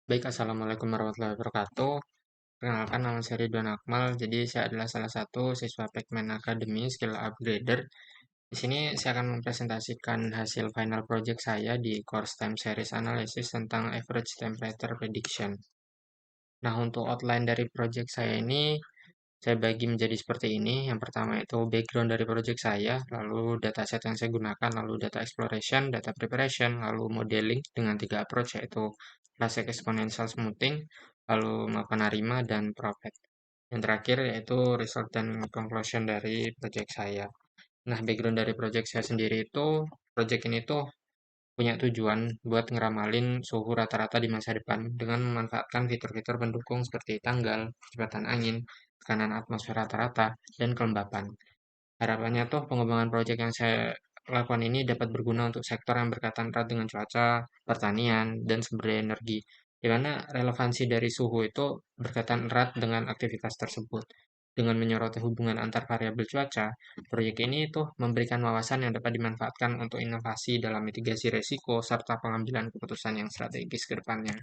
Baik, Assalamualaikum warahmatullahi wabarakatuh. Perkenalkan, nama saya Ridwan Akmal. Jadi, saya adalah salah satu siswa Pekmen Academy Skill Upgrader. Di sini saya akan mempresentasikan hasil final project saya di course time series analysis tentang average temperature prediction. Nah, untuk outline dari project saya ini, saya bagi menjadi seperti ini. Yang pertama itu background dari project saya, lalu dataset yang saya gunakan, lalu data exploration, data preparation, lalu modeling dengan tiga approach yaitu classic exponential smoothing, lalu melakukan ARIMA, dan Propet. Yang terakhir yaitu result dan conclusion dari project saya. Nah, background dari project saya sendiri itu, project ini tuh punya tujuan buat ngeramalin suhu rata-rata di masa depan dengan memanfaatkan fitur-fitur pendukung seperti tanggal, kecepatan angin, tekanan atmosfer rata-rata, dan kelembapan. Harapannya tuh pengembangan proyek yang saya lakukan ini dapat berguna untuk sektor yang berkaitan erat dengan cuaca, pertanian, dan sumber daya energi, di mana relevansi dari suhu itu berkaitan erat dengan aktivitas tersebut. Dengan menyoroti hubungan antar variabel cuaca, proyek ini tuh memberikan wawasan yang dapat dimanfaatkan untuk inovasi dalam mitigasi resiko serta pengambilan keputusan yang strategis ke depannya.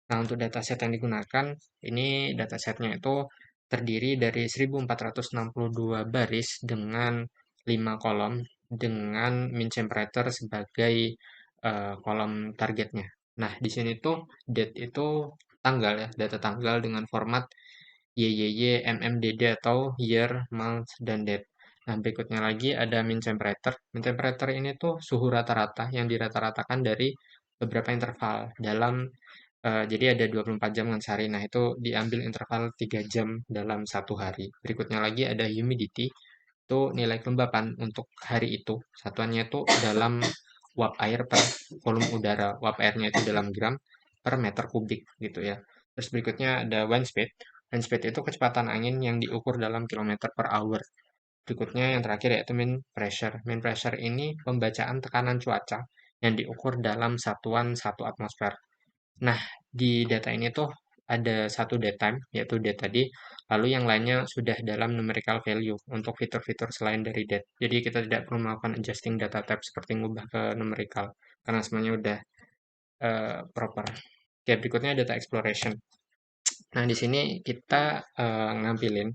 Nah, untuk dataset yang digunakan, ini datasetnya itu terdiri dari 1462 baris dengan 5 kolom dengan mean temperature sebagai kolom targetnya. Nah, di sini tuh date itu tanggal ya, data tanggal dengan format YYY, MMDD atau year, month, dan date. Nah, berikutnya lagi ada mean temperature. Mean temperature ini tuh suhu rata-rata yang dirata-ratakan dari beberapa interval dalam jadi ada 24 jam dengan sehari. Nah, itu diambil interval 3 jam dalam satu hari. Berikutnya lagi ada humidity, itu nilai kelembapan untuk hari itu. Satuannya itu dalam uap air per volume udara. Uap airnya itu dalam gram per meter kubik gitu ya. Terus berikutnya ada wind speed. Wind speed itu kecepatan angin yang diukur dalam kilometer per hour. Berikutnya yang terakhir yaitu mean pressure. Mean pressure ini pembacaan tekanan cuaca yang diukur dalam satuan satu atmosfer. Nah, di data ini tuh ada satu datetime, yaitu date tadi, lalu yang lainnya sudah dalam numerical value untuk fitur-fitur selain dari date. Jadi kita tidak perlu melakukan adjusting data type seperti mengubah ke numerical, karena semuanya udah proper. Oke, berikutnya data exploration. Nah, di sini kita ngampilin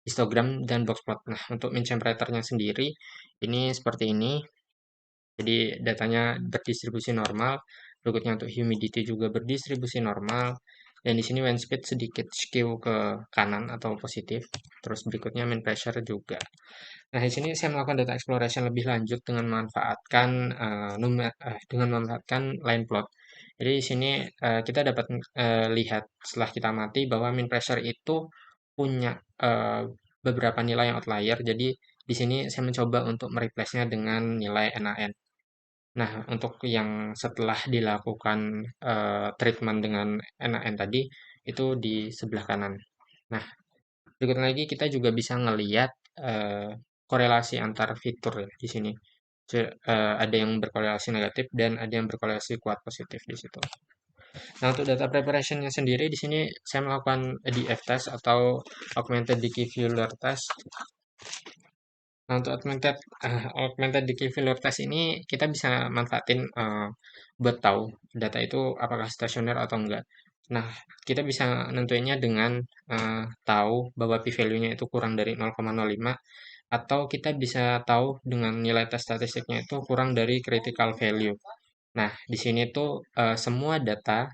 histogram dan box plot. Nah, untuk mean temperature-nya sendiri, ini seperti ini. Jadi datanya berdistribusi normal, berikutnya untuk humidity juga berdistribusi normal, dan di sini wind speed sedikit skew ke kanan atau positif. Terus berikutnya mean pressure juga. Nah, di sini saya melakukan data exploration lebih lanjut dengan memanfaatkan dengan memanfaatkan line plot. Jadi di sini kita dapat lihat setelah kita amati bahwa mean pressure itu punya beberapa nilai yang outlier. Jadi di sini saya mencoba untuk mereplace-nya dengan nilai NaN. Nah, untuk yang setelah dilakukan treatment dengan NaN tadi, itu di sebelah kanan. Nah, berikutnya lagi kita juga bisa ngelihat eh, korelasi antar fitur ya di sini. Ada yang berkorelasi negatif dan ada yang berkorelasi kuat positif di situ. Nah, untuk data preparation-nya sendiri di sini saya melakukan ADF test atau augmented diffuser test. Nah, untuk augmented diffuser test ini kita bisa manfaatin buat tahu data itu apakah stasioner atau enggak. Nah, kita bisa nentuinnya dengan tahu bahwa p-value-nya itu kurang dari 0,05 atau kita bisa tahu dengan nilai tes statistiknya itu kurang dari critical value. Nah, di sini tuh semua data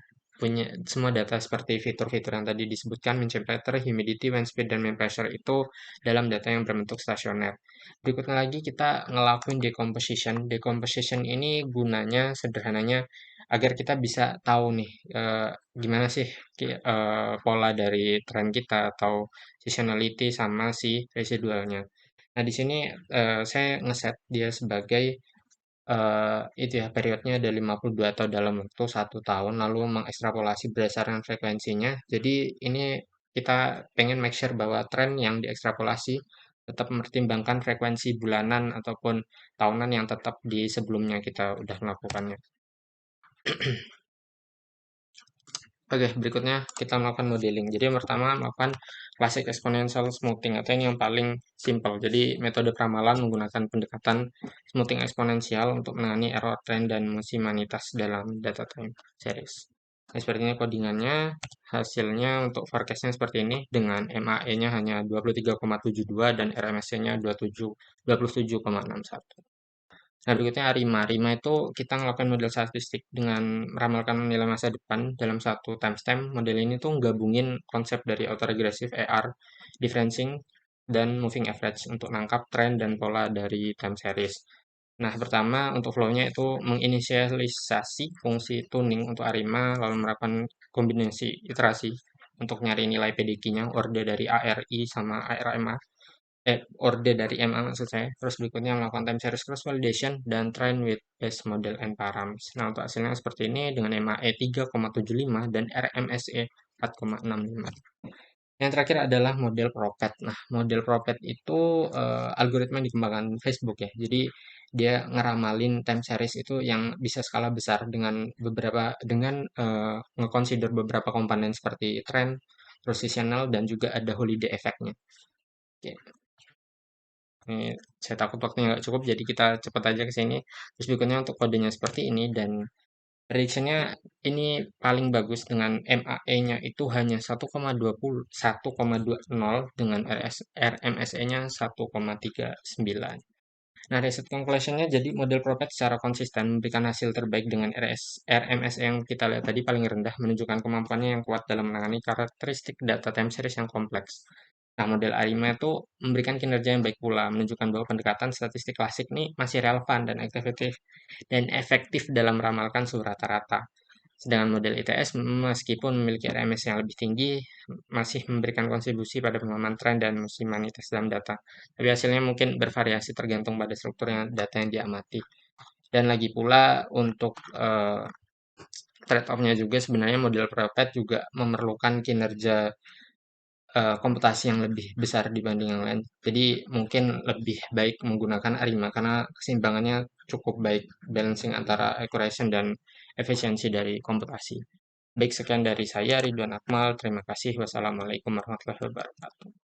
seperti fitur-fitur yang tadi disebutkan, mean temperature, humidity, wind speed, dan mean pressure itu dalam data yang berbentuk stasioner. Berikutnya lagi kita ngelakuin decomposition. Decomposition ini gunanya sederhananya agar kita bisa tahu nih gimana sih pola dari tren kita atau seasonality sama si residualnya. Nah, di sini saya ngeset dia sebagai itu ya periodnya ada 52 atau dalam waktu 1 tahun lalu mengekstrapolasi berdasarkan frekuensinya. Jadi ini kita pengen make sure bahwa tren yang diekstrapolasi tetap mempertimbangkan frekuensi bulanan ataupun tahunan yang tetap di sebelumnya kita udah melakukannya. Oke, berikutnya kita melakukan modeling. Jadi yang pertama melakukan classic exponential smoothing atau ini yang paling simple. Jadi metode peramalan menggunakan pendekatan smoothing eksponensial untuk menangani error trend dan musimanitas dalam data time series. Nah, seperti ini codingannya. Hasilnya untuk forecastnya seperti ini dengan MAE-nya hanya 23,72 dan RMSE-nya 27,61. Nah, berikutnya Arima. Arima itu kita ngelakuin model statistik dengan meramalkan nilai masa depan dalam satu timestamp. Model ini tuh gabungin konsep dari autoregressive AR, differencing, dan moving average untuk nangkap tren dan pola dari time series. Nah, pertama untuk flow-nya itu menginisialisasi fungsi tuning untuk Arima, lalu melakukan kombinasi iterasi untuk nyari nilai PDQ-nya, order dari ARI sama ARMA, order dari MA maksud saya. Terus berikutnya melakukan time series cross validation dan train with base model and params. Nah, untuk hasilnya seperti ini dengan MAE 3,75 dan RMSE 4,65. Yang terakhir adalah model Propet. Nah, model Propet itu algoritma yang dikembangkan Facebook ya. Jadi dia ngeramalin time series itu yang bisa skala besar dengan nge-consider beberapa komponen seperti trend, terus seasonal dan juga ada holiday effect-nya. Oke, ini saya takut waktunya nggak cukup, jadi kita cepat aja ke sini. Terus berikutnya untuk kodenya seperti ini dan prediksinya ini paling bagus dengan MAE-nya itu hanya 1,20, 1,20 dengan RMSE-nya 1,39. Nah, riset conclusion-nya jadi model Propet secara konsisten memberikan hasil terbaik dengan RMSE yang kita lihat tadi paling rendah menunjukkan kemampuannya yang kuat dalam menangani karakteristik data time series yang kompleks. Nah, model ARIMA itu memberikan kinerja yang baik pula, menunjukkan bahwa pendekatan statistik klasik ini masih relevan dan efektif dalam meramalkan suhu rata-rata. Sedangkan model ITS meskipun memiliki RMS yang lebih tinggi, masih memberikan kontribusi pada pemahaman tren dan musimanitas dalam data. Tapi hasilnya mungkin bervariasi tergantung pada strukturnya data yang diamati. Dan lagi pula untuk trade-off-nya juga sebenarnya model Propet juga memerlukan kinerja komputasi yang lebih besar dibanding yang lain. Jadi mungkin lebih baik menggunakan Arima karena keseimbangannya cukup baik, balancing antara accuracy dan efisiensi dari komputasi. Baik, sekian dari saya, Ridwan Akmal. Terima kasih. Wassalamualaikum warahmatullahi wabarakatuh.